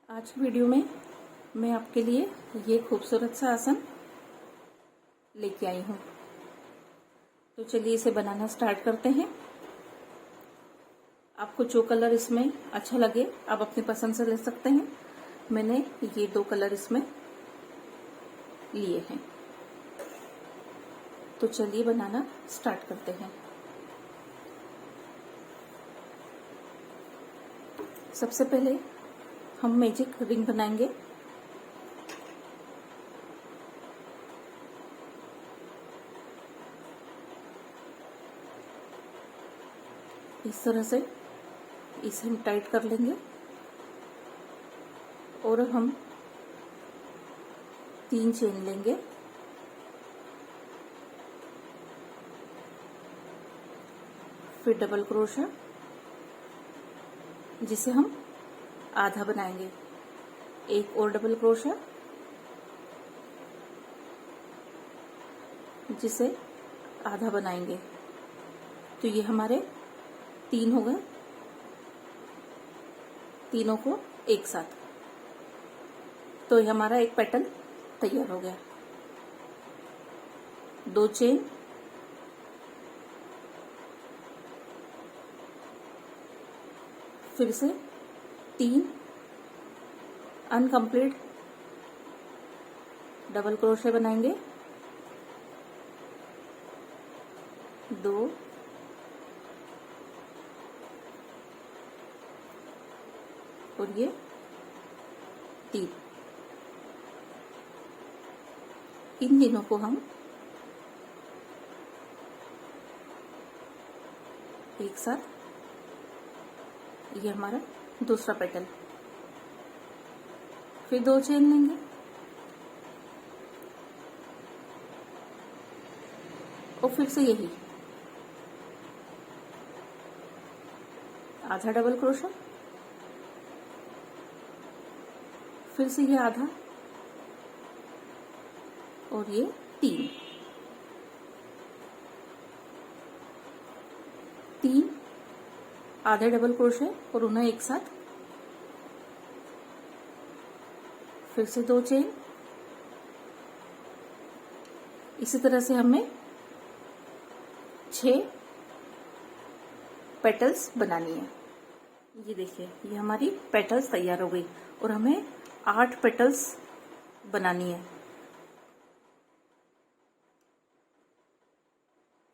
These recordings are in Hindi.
आज की वीडियो में मैं आपके लिए ये खूबसूरत सा आसन लेके आई हूँ। तो चलिए इसे बनाना स्टार्ट करते हैं। आपको जो कलर इसमें अच्छा लगे आप अपनी पसंद से ले सकते हैं। मैंने ये 2 कलर इसमें लिए हैं। तो चलिए बनाना स्टार्ट करते हैं। सबसे पहले हम मैजिक रिंग बनाएंगे। इस तरह से इसे हम टाइट कर लेंगे और हम 3 चेन लेंगे। फिर डबल क्रोशा जिसे हम आधा बनाएंगे, एक और डबल क्रोशा जिसे आधा बनाएंगे। तो ये हमारे 3 हो गए, तीनों को एक साथ। तो ये हमारा एक पैटर्न तैयार हो गया। 2 चेन, फिर से 3 अनकम्प्लीट डबल क्रोशे बनाएंगे, 2 और ये 3। इन तीनों को हम एक साथ, ये हमारा दूसरा पेटल। फिर 2 चेन लेंगे और फिर से यही आधा डबल क्रोशा, फिर से ये आधा और ये 3 आधे डबल क्रोशे और उन्हें एक साथ। फिर से 2 चेन। इसी तरह से हमें 6 पेटल्स बनानी है। ये देखिए, ये हमारी पेटल्स तैयार हो गई और हमें 8 पेटल्स बनानी है।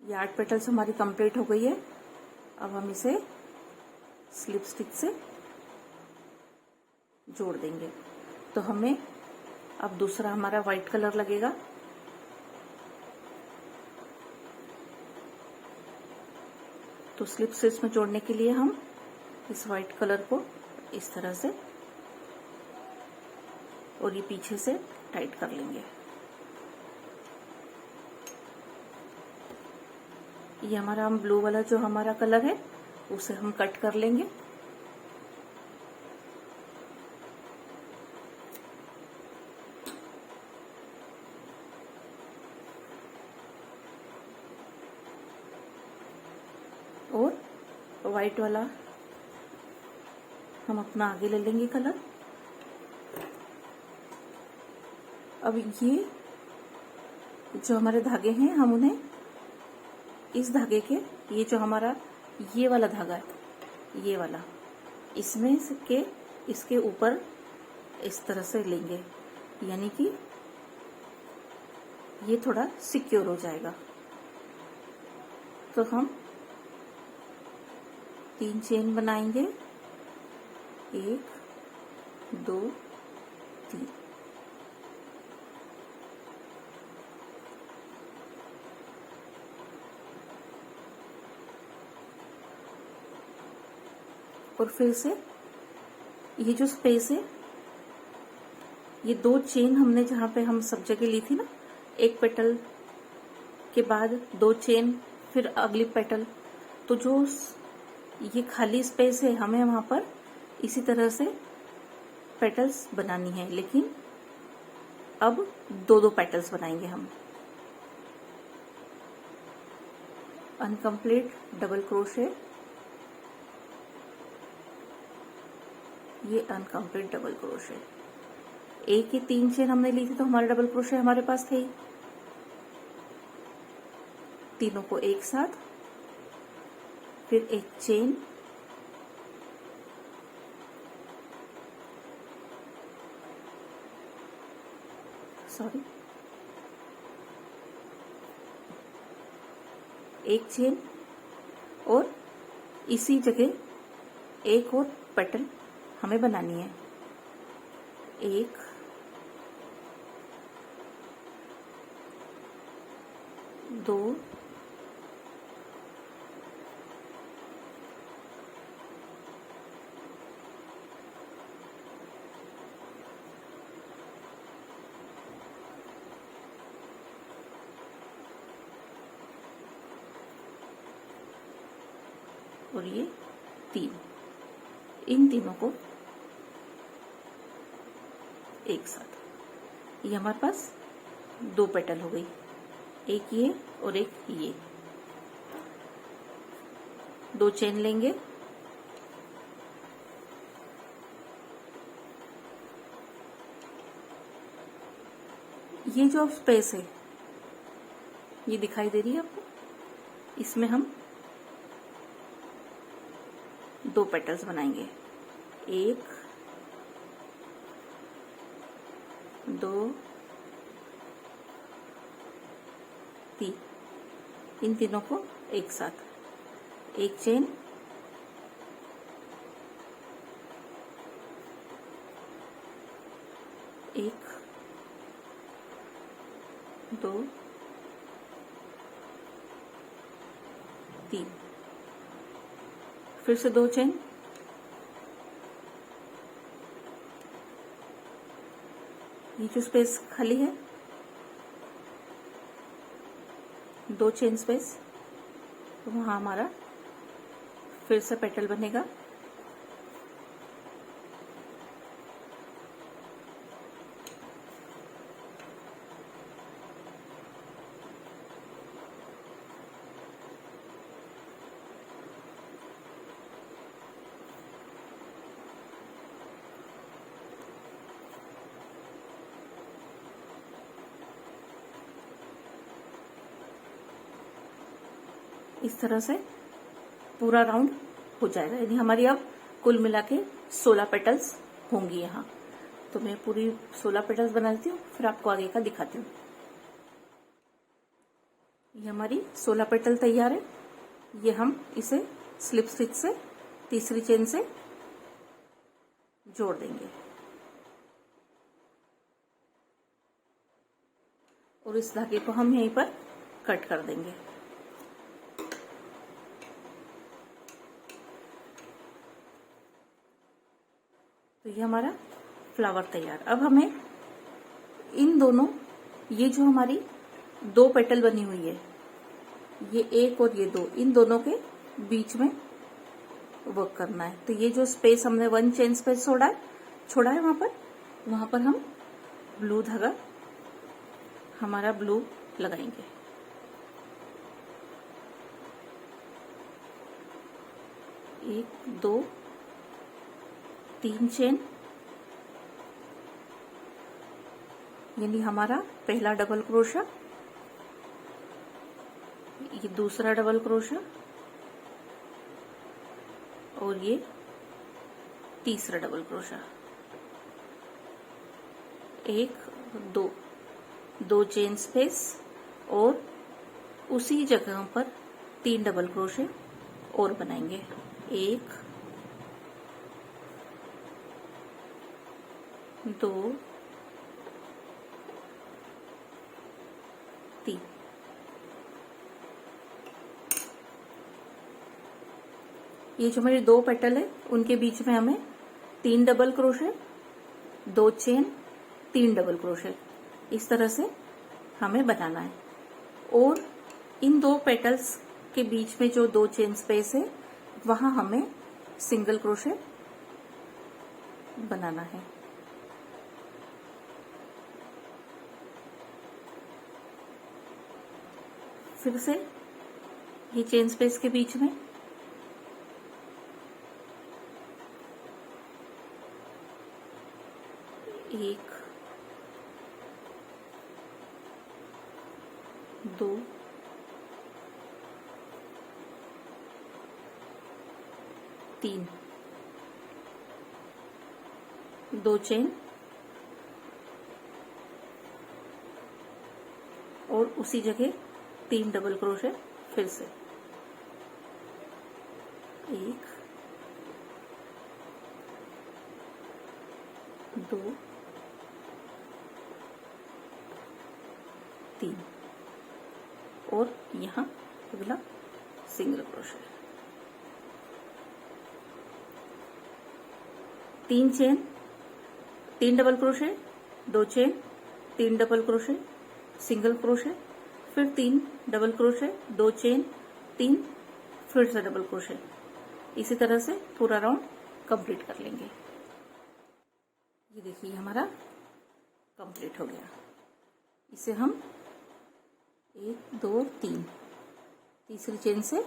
ये 8 पेटल्स हमारी कंप्लीट हो गई है। अब हम इसे स्लिप स्टिक से जोड़ देंगे। तो हमें अब दूसरा हमारा व्हाइट कलर लगेगा। तो स्लिप स्टिच में जोड़ने के लिए हम इस व्हाइट कलर को इस तरह से और ये पीछे से टाइट कर लेंगे। ये हमारा हम ब्लू वाला जो हमारा कलर है उसे हम कट कर लेंगे। और व्हाइट वाला हम अपना आगे ले लेंगे कलर। अब ये जो हमारे धागे हैं हम उन्हें इस धागे के, ये जो हमारा ये वाला धागा है, ये वाला, इसमें के इसके ऊपर इस तरह से लेंगे, यानी कि ये थोड़ा सिक्योर हो जाएगा। तो हम 3 चेन बनाएंगे, 1 2 3। और फिर से ये जो स्पेस है, ये 2 चेन हमने जहां पे हम सब जगह ली थी ना, एक पेटल के बाद 2 चेन, फिर अगली पेटल, तो जो ये खाली स्पेस है हमें वहां पर इसी तरह से पेटल्स बनानी है। लेकिन अब 2-2 पेटल्स बनाएंगे हम। अनकम्प्लीट डबल क्रोशे, ये अनकाउंटेड डबल क्रोशे। एक की 3 चेन हमने ली थी तो हमारे डबल क्रोशे हमारे पास थे, तीनों को एक साथ, फिर एक चेन, एक चेन और इसी जगह एक और पेटल हमें बनानी है। 1 2 और ये 3, इन तीनों को एक साथ। ये हमारे पास 2 पेटल हो गई, एक ये और एक ये। 2 चेन लेंगे, ये जो स्पेस है ये दिखाई दे रही है आपको, इसमें हम 2 पेटल्स बनाएंगे। 1 2 3, इन तीनों को एक साथ, एक चेन, एक 2 3, फिर से 2 चेन, ये जो स्पेस खाली है 2 चेन स्पेस, तो वहां हमारा फिर से पेटल बनेगा। इस तरह से पूरा राउंड हो जाएगा, यानी हमारी अब कुल मिला के 16 पेटल्स होंगी यहाँ। तो मैं पूरी 16 पेटल्स बना देती हूँ, फिर आपको आगे का दिखाती हूँ। ये हमारी 16 पेटल तैयार है। ये हम इसे स्लिप स्टिच से तीसरी चेन से जोड़ देंगे और इस धागे को हम यहीं पर कट कर देंगे। तो ये हमारा फ्लावर तैयार। अब हमें इन दोनों, ये जो हमारी 2 पेटल बनी हुई है, ये 1 और ये 2, इन दोनों के बीच में वर्क करना है। तो ये जो स्पेस हमने 1 चेन स्पेस छोड़ा है वहां पर हम ब्लू धागा, हमारा ब्लू लगाएंगे। एक 2 3 चेन, यानी हमारा पहला डबल क्रोशा, ये दूसरा डबल क्रोशा और ये तीसरा डबल क्रोशा। 1 2 चेन स्पेस और उसी जगह पर 3 डबल क्रोशे और बनाएंगे। 1 2 3, ये जो हमारे 2 पेटल है उनके बीच में हमें 3 double crochet, 2 chain, 3 double crochet, इस तरह से हमें बनाना है। और इन 2 पेटल्स के बीच में जो 2 चेन स्पेस है वहां हमें सिंगल क्रोशे बनाना है। फिर से ये चेन स्पेस के बीच में 1 2 3 2 चेन और उसी जगह 3 डबल क्रोशे फिर से 1 2 3 और यहाँ अगला single crochet, 3 chain 3 double crochet, 2 chain 3 double crochet, single crochet, फिर 3 डबल क्रोशे, 2 चेन 3 फिर से डबल क्रोशे। इसी तरह से पूरा राउंड कंप्लीट कर लेंगे। ये देखिए हमारा कंप्लीट हो गया। इसे हम 1 2 3 तीसरी चेन से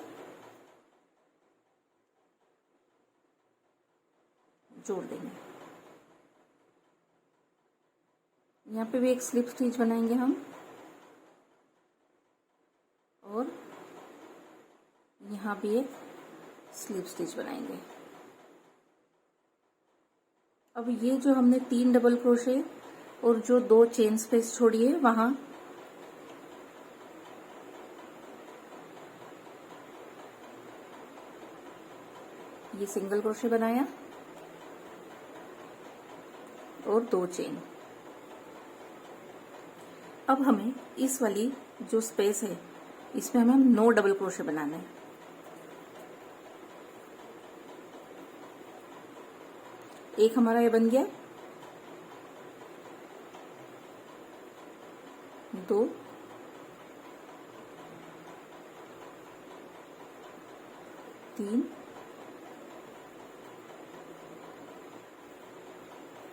जोड़ देंगे। यहाँ पे भी एक स्लिप स्टिच बनाएंगे हम और यहाँ भी एक स्लिप स्टिच बनाएंगे। अब ये जो हमने 3 डबल क्रोशे और जो 2 चेन स्पेस छोड़ी है वहां ये सिंगल क्रोशे बनाया और 2 चेन। अब हमें इस वाली जो स्पेस है इसमें हमें 9 डबल क्रोशे बनाने हैं। एक हमारा ये बन गया, 2 3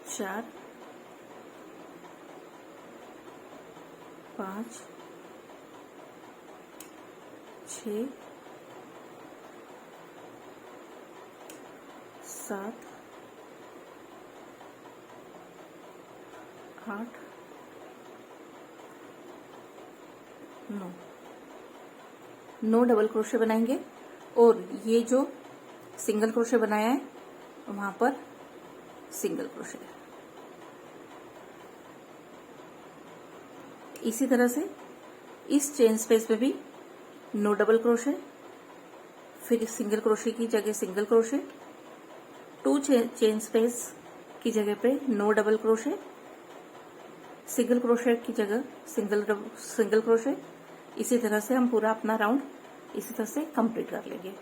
4 5 6 7 8 9 डबल क्रोशे बनाएंगे और ये जो सिंगल क्रोशे बनाया है वहां पर सिंगल क्रोशे। इसी तरह से इस चेन स्पेस पे भी 9 डबल क्रोशे, फिर सिंगल क्रोशे की जगह सिंगल क्रोशे, 2 चेन स्पेस की जगह पे 9 डबल क्रोशे, सिंगल क्रोशे की जगह सिंगल क्रोशे। इसी तरह से हम पूरा अपना राउंड इसी तरह से कंप्लीट कर लेंगे।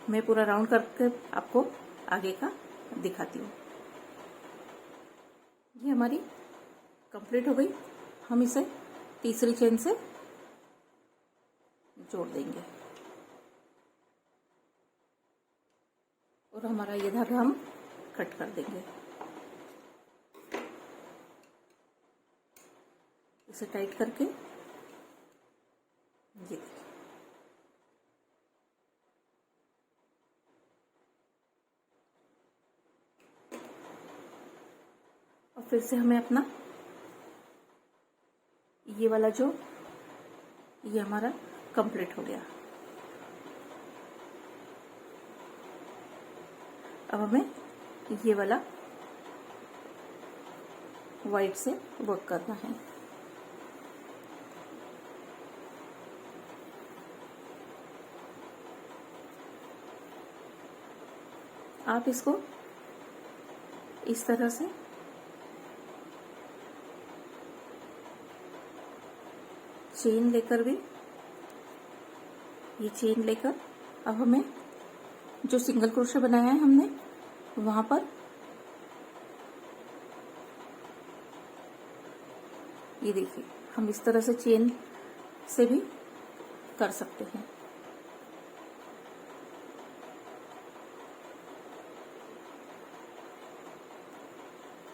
मैं पूरा राउंड करके आपको आगे का दिखाती हूँ। ये हमारी कंप्लीट हो गई। हम इसे तीसरी चेन से जोड़ देंगे और हमारा ये धागा हम कट कर देंगे। इसे टाइट करके ये देखिए और फिर से हमें अपना ये वाला जो ये हमारा कंप्लीट हो गया। अब हमें ये वाला वाइट से वर्क करना है। आप इसको इस तरह से चेन लेकर भी, ये चेन लेकर अब हमें जो सिंगल क्रोशे बनाया है हमने वहां पर ये देखिए हम इस तरह से चेन से भी कर सकते हैं।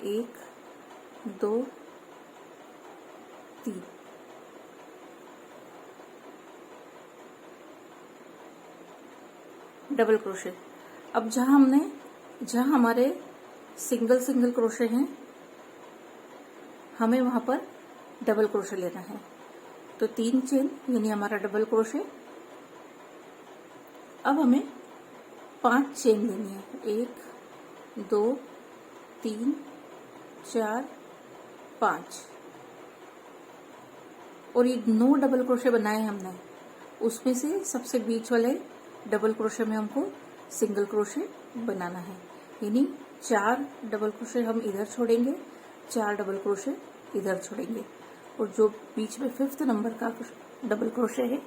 एक, दो, तीन, डबल क्रोशे। अब जहां हमारे सिंगल क्रोशे हैं हमें वहां पर डबल क्रोशे लेना है। तो 3 चेन यानी हमारा डबल क्रोशे। अब हमें 5 चेन लेनी है, 1 2 3 4 5। और ये 9 डबल क्रोशे बनाए हमने, उसमें से सबसे बीच वाले डबल क्रोशे में हमको सिंगल क्रोशे बनाना है। यानी 4 डबल क्रोशे हम इधर छोड़ेंगे, 4 डबल क्रोशे इधर छोड़ेंगे। और जो बीच में 5th नंबर का डबल क्रोशे है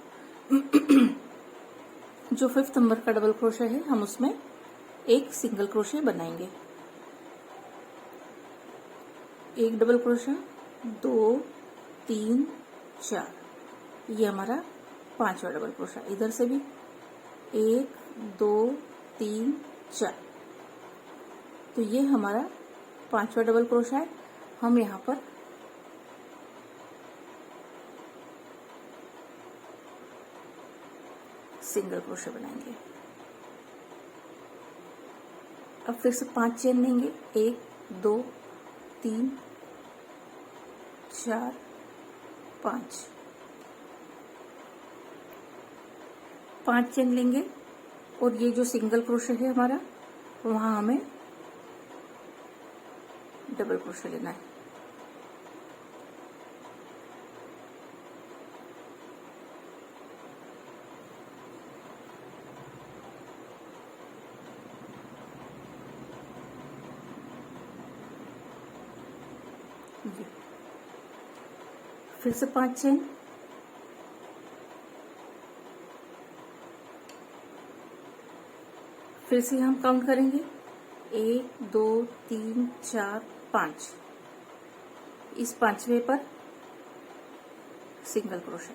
जो 5th नंबर का डबल क्रोशे है, हम उसमें एक सिंगल क्रोशे बनाएंगे। एक डबल क्रोशा, 2 3 4, ये हमारा 5वां डबल क्रोशा। इधर से भी 1 2 3 4, तो ये हमारा 5वां डबल क्रोशा है। हम यहाँ पर सिंगल क्रोशे बनाएंगे। अब फिर से 5 चेन लेंगे, 1 2 3 4 5। 5 चेन लेंगे और ये जो सिंगल क्रोशे है हमारा, वहां हमें डबल क्रोशे लेना है। फिर से 5 चेन, फिर से हम काउंट करेंगे, 1 2 3 4 5। इस 5वें पर सिंगल क्रोशा।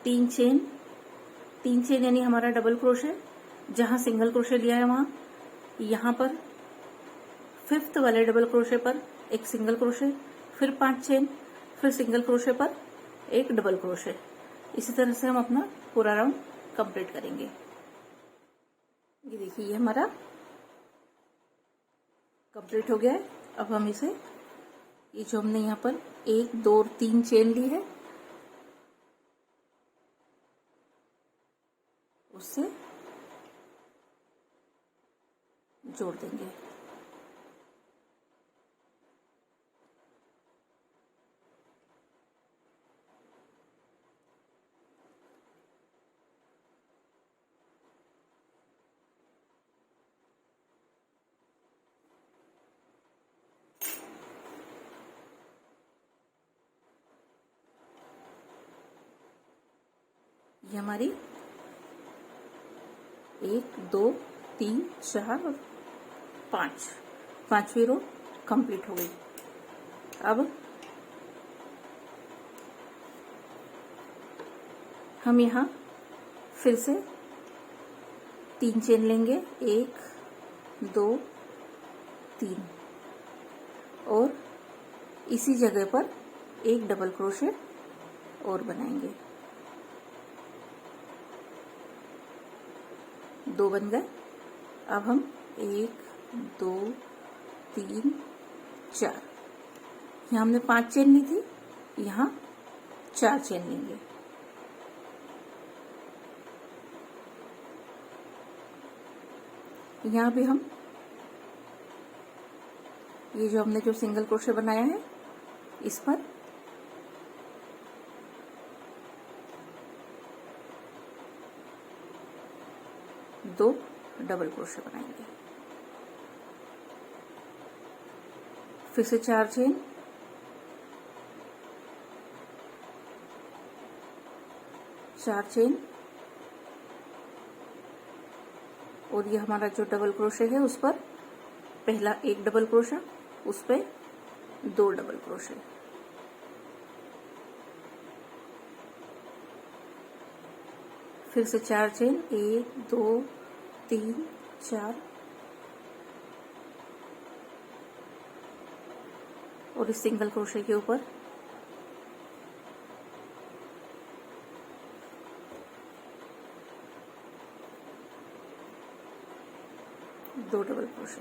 तीन चेन यानी हमारा डबल क्रोशे। जहां सिंगल क्रोशे लिया है वहां, यहां पर 5th वाले डबल क्रोशे पर एक सिंगल क्रोशे, फिर 5 चेन, फिर सिंगल क्रोशे पर एक डबल क्रोशे। इसी तरह से हम अपना पूरा राउंड कंप्लीट करेंगे। ये देखिए, ये हमारा कंप्लीट हो गया है। अब हम इसे, ये जो हमने यहाँ पर 1 2 3 चेन ली है, उससे जोड़ देंगे। ये हमारी 1 2 3 4 और 5, 5वीं रो कंप्लीट हो गई। अब हम यहाँ फिर से 3 चेन लेंगे, 1 2 3, और इसी जगह पर एक डबल क्रोशे और बनाएंगे। 2 बन गए। अब हम 1 2 3 4, यहाँ हमने 5 चेन ली थी, यहाँ 4 चेन लेंगे। यहाँ भी हम ये जो हमने सिंगल क्रोशे बनाया है, इस पर दो डबल क्रोशे बनाएंगे। फिर से 4 चेन, और ये हमारा जो डबल क्रोशे है, उस पर पहला एक डबल क्रोशा, उस पे 2 डबल क्रोशे। फिर से 4 चेन, 1 2 3 4, और इस सिंगल क्रोशे के ऊपर 2 डबल क्रोशे,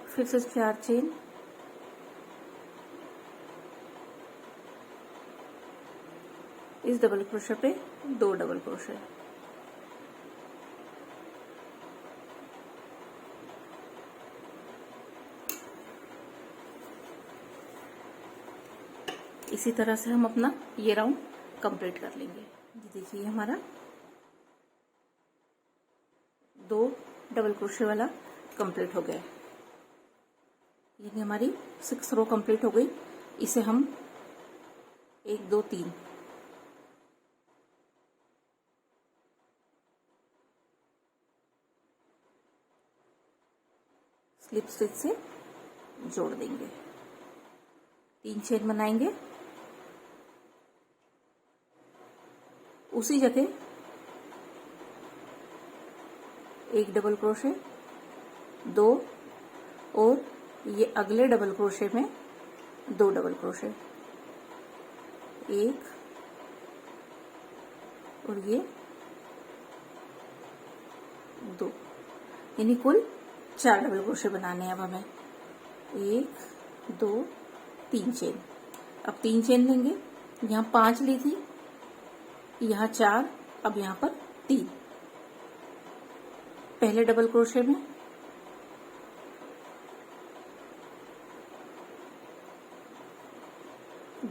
फिर से 4 चेन, इस डबल क्रोशे पे 2 डबल क्रोशे, इसी तरह से हम अपना ये राउंड कंप्लीट कर लेंगे। ये देखिए हमारा 2 डबल क्रोशे वाला कंप्लीट हो गया, यानी हमारी 6 रो कंप्लीट हो गई। इसे हम 1 2 3 स्लिप स्टिच से जोड़ देंगे, 3 चेन बनाएंगे, उसी जगह 1 डबल क्रोशे, 2 और ये अगले डबल क्रोशे में 2 डबल क्रोशे, 1 और ये 2, यानी कुल 4 डबल क्रोशे बनाने हैं अब हमें। 1 2 3 चेन, अब 3 चेन लेंगे, यहाँ 5 ली थी, यहाँ 4, अब यहाँ पर 3, पहले डबल क्रोशे में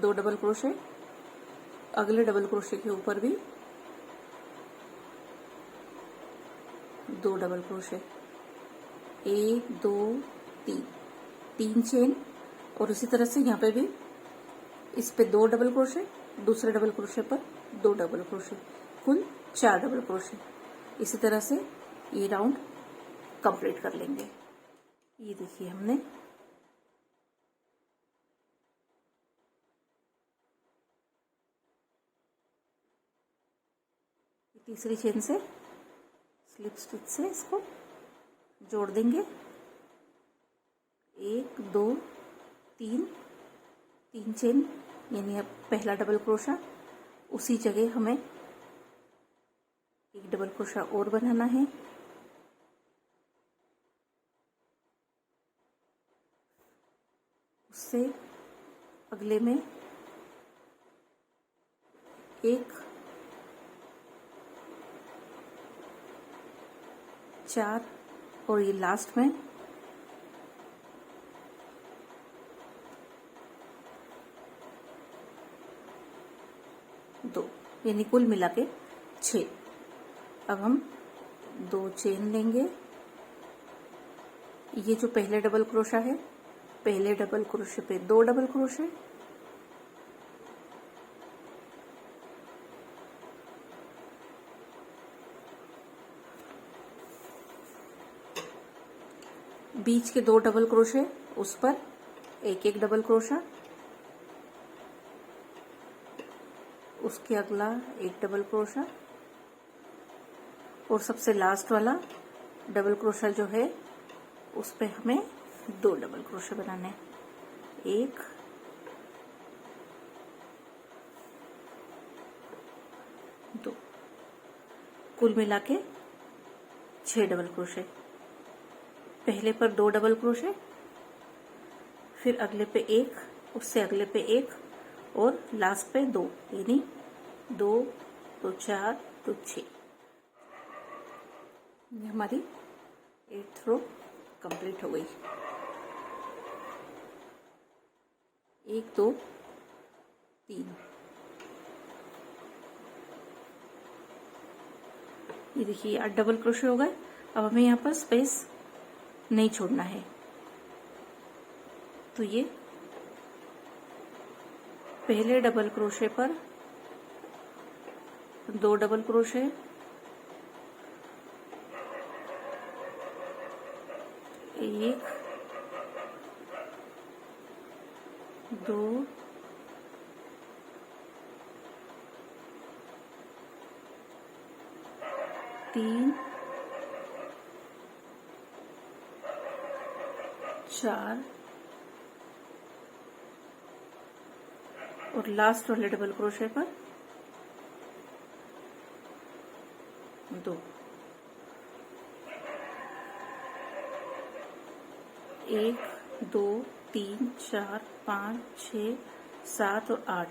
2 डबल क्रोशे, अगले डबल क्रोशे के ऊपर भी 2 डबल क्रोशे, 1 2 3, 3 चेन, और इसी तरह से यहाँ पे भी इस पे 2 डबल क्रोशे, दूसरे डबल क्रोशे पर 2 डबल क्रोशे, कुल 4 डबल क्रोशे। इसी तरह से ये राउंड कंप्लीट कर लेंगे। ये देखिए हमने तीसरी चेन से स्लिप स्टिच से इसको जोड़ देंगे, 1 2 3, 3 चेन, यानी अब पहला डबल क्रोशा, उसी जगह हमें 1 डबल क्रोशा और बनाना है, उससे अगले में 1 4 और ये लास्ट में 2, यानी कुल मिला के 6। अब हम 2 चेन लेंगे, ये जो पहले डबल क्रोशा है, पहले डबल क्रोशे पे 2 डबल क्रोशे, बीच के 2 डबल क्रोशे, उस पर 1 1 डबल क्रोशा, उसके अगला 1 डबल क्रोशा, और सबसे लास्ट वाला डबल क्रोशा जो है उस पे हमें 2 डबल क्रोशे बनाने हैं, 1 2, कुल मिला के 6 डबल क्रोशे। पहले पर 2 डबल क्रोशे, फिर अगले पे 1, उससे अगले पे 1 और लास्ट पे 2, यानी 2 तो 4 तो 6। ये हमारी 8th रो कंप्लीट हो गई। 1 2 3, ये देखिए 8 डबल क्रोशे हो गए। अब हमें यहाँ पर स्पेस नहीं छोड़ना है, तो ये पहले डबल क्रोशे पर 2 डबल क्रोशे, 1 2 3 4 और लास्ट वाले डबल क्रोशे पर 2, 1 2 3 4 5 6 7 और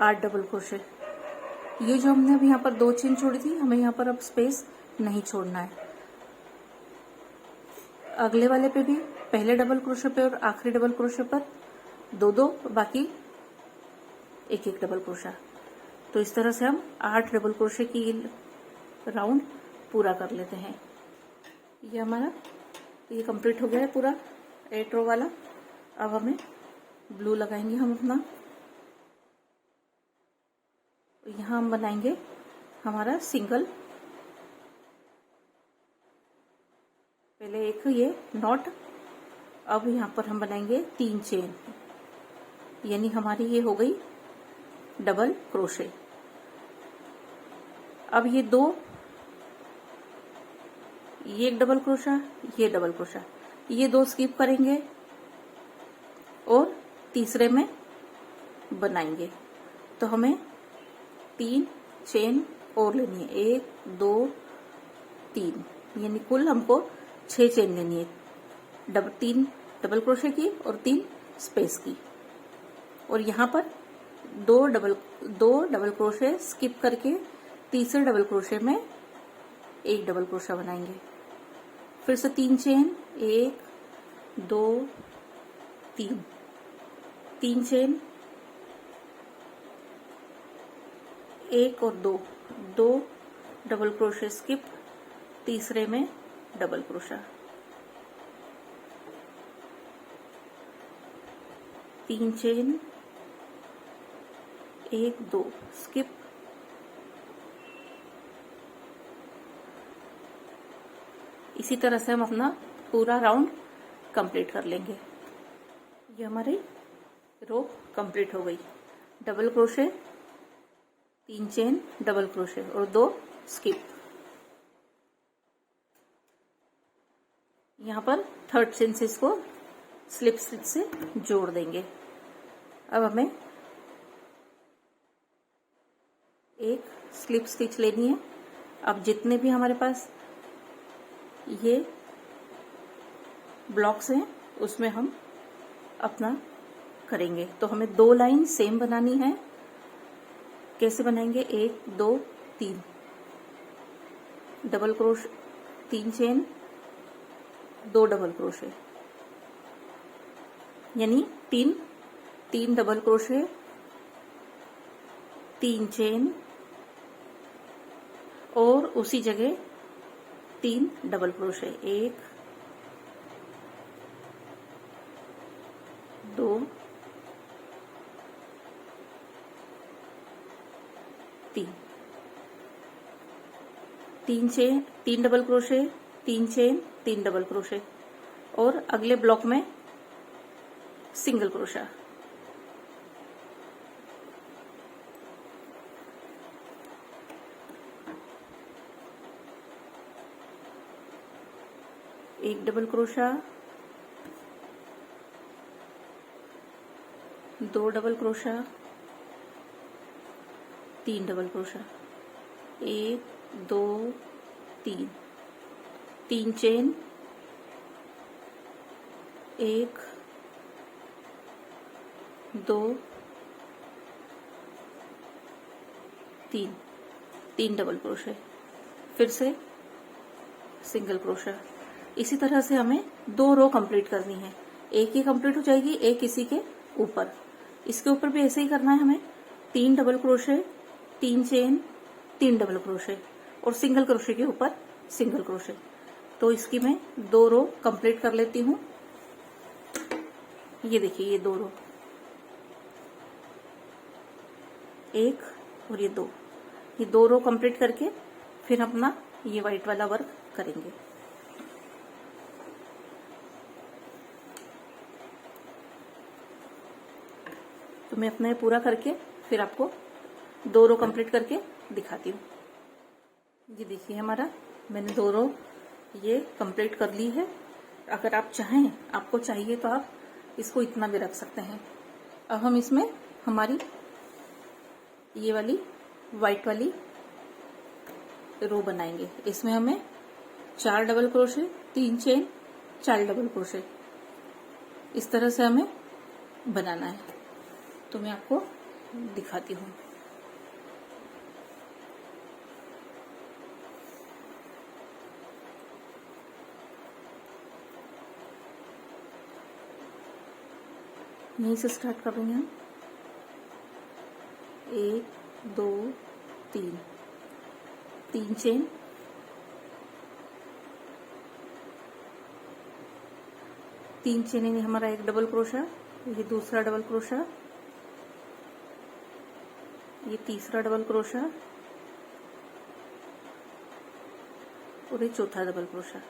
8 डबल क्रोशे। ये जो हमने अब यहाँ पर 2 चेन छोड़ी थी, हमें यहाँ पर अब स्पेस नहीं छोड़ना है। अगले वाले पे भी पहले डबल क्रोशे पे और आखिरी डबल क्रोशे पर 2-2, बाकी 1-1 डबल क्रोशा। तो इस तरह से हम 8 डबल क्रोशे की राउंड पूरा कर लेते हैं। ये हमारा ये कंप्लीट हो गया है पूरा 8 रो वाला। अब हमें ब्लू लगाएंगे हम अपना। यहाँ हम बनाएंगे हमारा सिंगल, पहले एक ये नॉट, अब यहाँ पर हम बनाएंगे 3 चेन, यानी हमारी ये हो गई डबल क्रोशे। अब ये 2, ये एक डबल क्रोशा, ये डबल क्रोशा, ये 2 स्किप करेंगे और तीसरे में बनाएंगे। तो हमें 3 चेन और लेनी है, 1 2 3, यानी कुल हमको 6 चेन लेनी है। 3 डबल क्रोशे की और 3 स्पेस की। और यहाँ पर 2 डबल क्रोशे स्किप करके तीसरे डबल क्रोशे में 1 डबल क्रोशा बनाएंगे। फिर से 3 चेन, 1 2 3, 3 चेन, 1 और 2 डबल क्रोशे स्किप, तीसरे में डबल क्रोशा, 3 चेन, 1 2 स्किप, इसी तरह से हम अपना पूरा राउंड कंप्लीट कर लेंगे। ये हमारी रो कंप्लीट हो गई। Double crochet, 3 chain, double crochet और 2 स्किप। यहाँ पर थर्ड चेन से इसको स्लिप स्टिच से जोड़ देंगे। अब हमें एक स्लिप स्टिच लेनी है। अब जितने भी हमारे पास ये ब्लॉक्स हैं उसमें हम अपना करेंगे। तो हमें 2 लाइन सेम बनानी है। कैसे बनाएंगे? 1 2 3 double crochet, 3 chain, 2 double crochet, यानी 3 डबल क्रोशे, 3 चेन और उसी जगह 3 double crochet, 1 2 3, 3 chain, 3 double crochet, 3 chain, 3 double crochet और अगले ब्लॉक में सिंगल क्रोशा। एक double crochet, 2 double crochet, 3 double crochet, 1 2 3, 3 chain, 1 2 3, 3 double crochet, फिर से सिंगल क्रोशा। इसी तरह से हमें 2 रो कंप्लीट करनी है। एक ही कंप्लीट हो जाएगी, एक इसी के ऊपर, इसके ऊपर भी ऐसे ही करना है हमें। 3 double crochet, 3 chain, 3 double crochet और सिंगल क्रोशे के ऊपर सिंगल क्रोशे। तो इसकी मैं 2 रो कंप्लीट कर लेती हूँ। ये देखिए, ये 2 रो, 1 और ये 2, ये 2 रो कंप्लीट करके फिर अपना ये व्हाइट वाला वर्क करेंगे। तो मैं अपना ये पूरा करके फिर आपको 2 रो कंप्लीट करके दिखाती हूँ। ये देखिए, हमारा मैंने 2 रो ये कंप्लीट कर ली है। अगर आप चाहें, आपको चाहिए तो आप इसको इतना भी रख सकते हैं। अब हम इसमें हमारी ये वाली व्हाइट वाली रो बनाएंगे। इसमें हमें 4 double crochet, 3 chain, 4 double crochet, इस तरह से हमें बनाना है। तो मैं आपको दिखाती हूँ। यहीं से स्टार्ट करेंगे हम। 1 2 3, 3 चेन, 3 चेन यानी हमारा एक डबल क्रोशा, ये दूसरा डबल क्रोशा, ये तीसरा डबल क्रोशा और ये चौथा double crochet.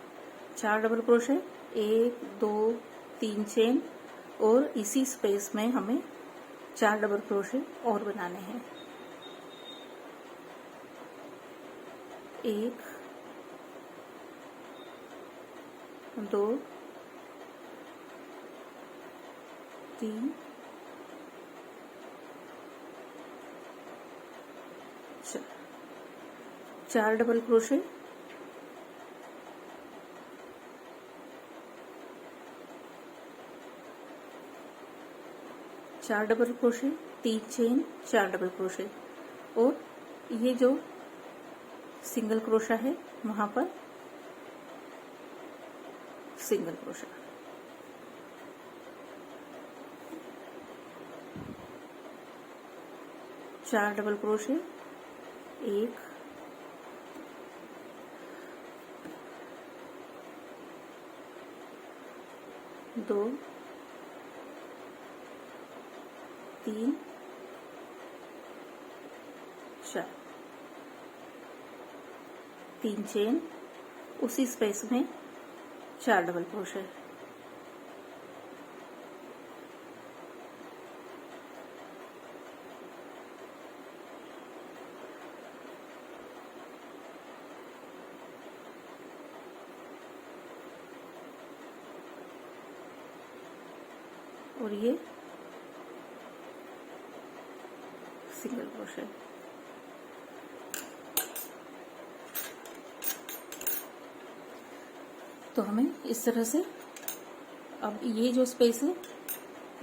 4 double crochet, 1 2 3 chain और इसी स्पेस में हमें 4 डबल क्रोशे और बनाने हैं। 1 2 3 4 double crochet, 4 double crochet, 3 chain, 4 double crochet और ये जो सिंगल क्रोशा है वहां पर सिंगल क्रोशा। चार डबल क्रोशे, 1 2 3 4, 3 चेन, उसी स्पेस में 4 डबल क्रोशे। और ये सिंगल क्रोशे। तो हमें इस तरह से अब ये जो स्पेस है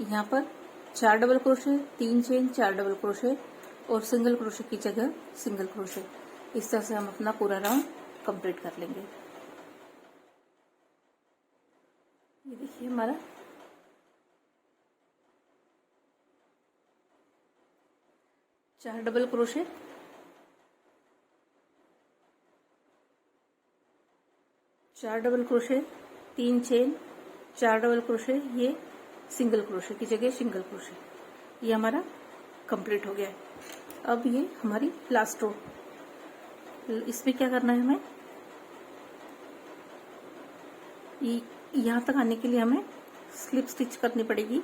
यहाँ पर 4 double crochet, 3 chain, 4 double crochet और सिंगल क्रोशे की जगह सिंगल क्रोशे, इस तरह से हम अपना पूरा राउंड कंप्लीट कर लेंगे। ये देखिए हमारा चार double crochet, 4 double crochet, 3 chain, 4 double crochet, ये सिंगल क्रोशे की जगह सिंगल क्रोशे, ये हमारा कंप्लीट हो गया है। अब ये हमारी लास्ट रो, इसमें क्या करना है हमें, यहां तक आने के लिए हमें स्लिप स्टिच करनी पड़ेगी।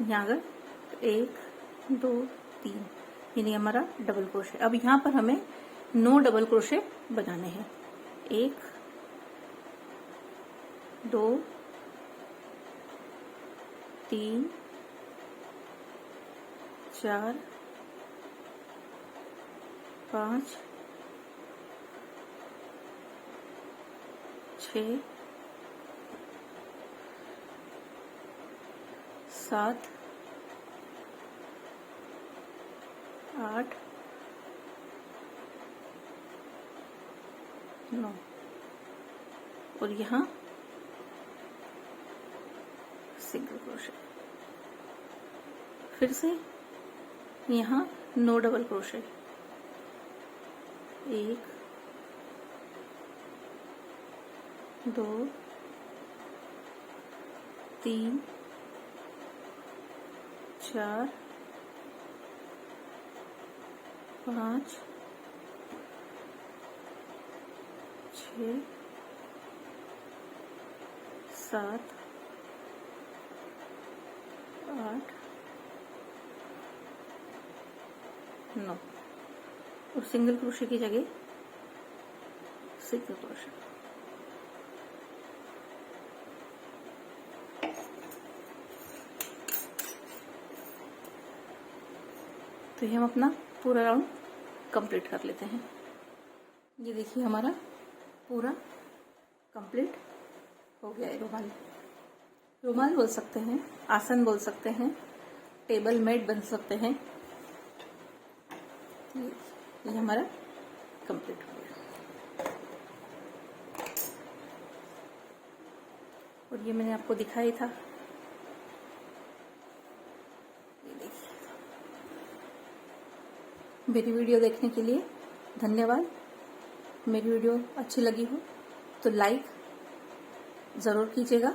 यहाँ अगर 1 2 3 यानी हमारा डबल क्रोशे। अब यहाँ पर हमें 9 डबल क्रोशे बनाने हैं। 1 2 3 4 5 6 7 8 9 और यहाँ सिंगल क्रोशे। फिर से यहाँ 9 डबल क्रोशे, 1 2 3 4 5 6 7 8 9 और सिंगल क्रोशे की जगह सिंगल क्रोशे। तो ये हम अपना पूरा राउंड कंप्लीट कर लेते हैं। ये देखिए हमारा पूरा कंप्लीट हो गया है। रुमाल रुमाल बोल सकते हैं, आसन बोल सकते हैं, टेबल मैट बन सकते हैं। ये हमारा कंप्लीट हो गया। और ये मैंने आपको दिखाया था। मेरी वीडियो देखने के लिए धन्यवाद। मेरी वीडियो अच्छी लगी हो तो लाइक ज़रूर कीजिएगा।